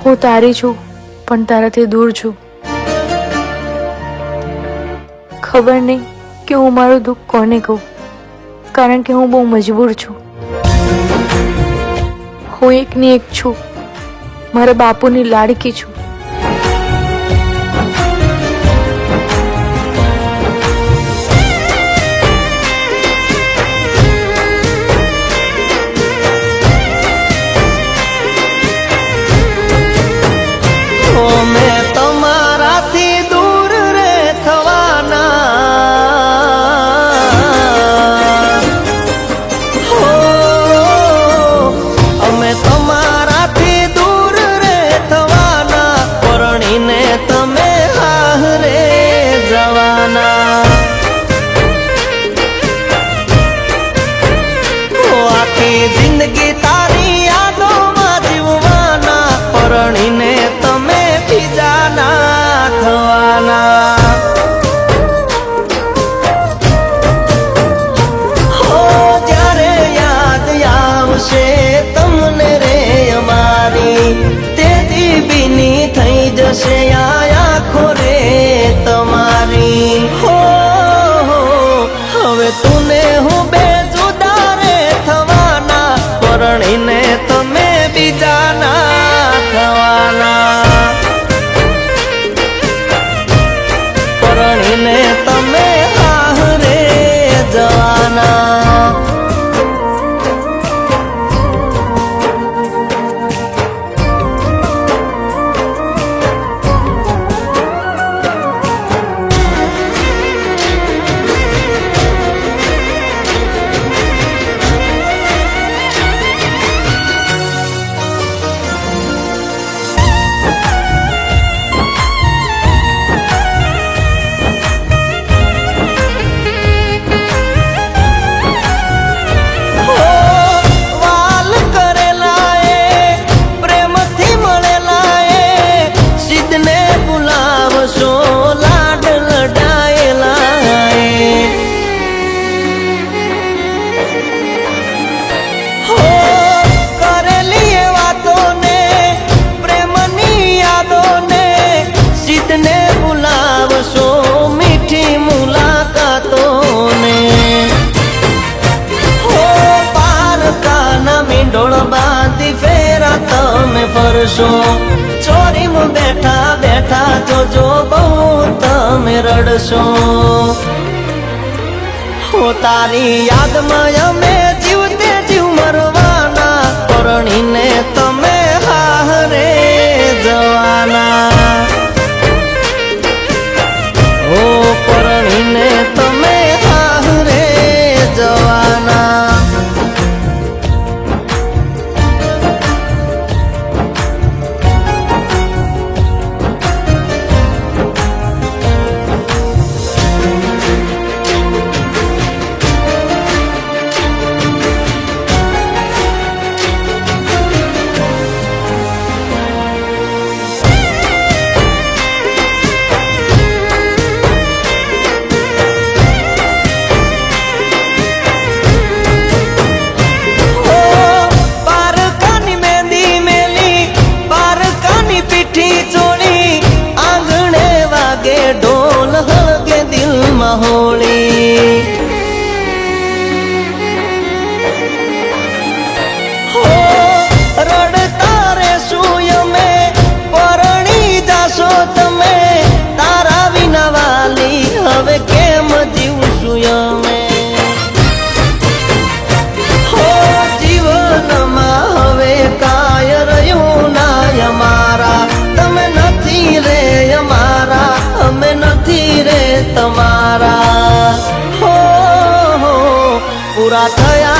હું તારી છું પણ તારાથી દૂર છું। ખબર નહીં કે હું મારું દુઃખ કોને કહું, કારણ કે હું બહુ મજબૂર છું। હું એકની એક છું, મારા બાપુની લાડકી છું। जिंदगी तारी यादों में जीववाना, परणीने तमे बीजाना थवाना। हो जारे याद आवशे तमने रे अमारी, तेजी बीनी थई जशे आखो रे तमारी। हो हवे तूने हूँ बेजुदा रे थवाना, परणीने तमे बीजाना थवाना। परणीने तमे आहरे जवाना। बांधी फेरा तमे फरशो, चोरी में बैठा बैठा जो बहु तमे रड़शो। हो तारी याद में मैं जीवते जीव मरवाना, परणीने तमे हारे जवाना। हो परणीने तमे हारे जवाना। ढोल हलगे दिल महोली, हो रड़ता रे सूय में परणी जाशो तमे, तारा विना वाली हवे केम जीव सूय में। हो जीवन में हवे काय रह्यु ना अमारा, तमे नथी रे अमारा, हमें नथी रे तमारा। हो पूरा थया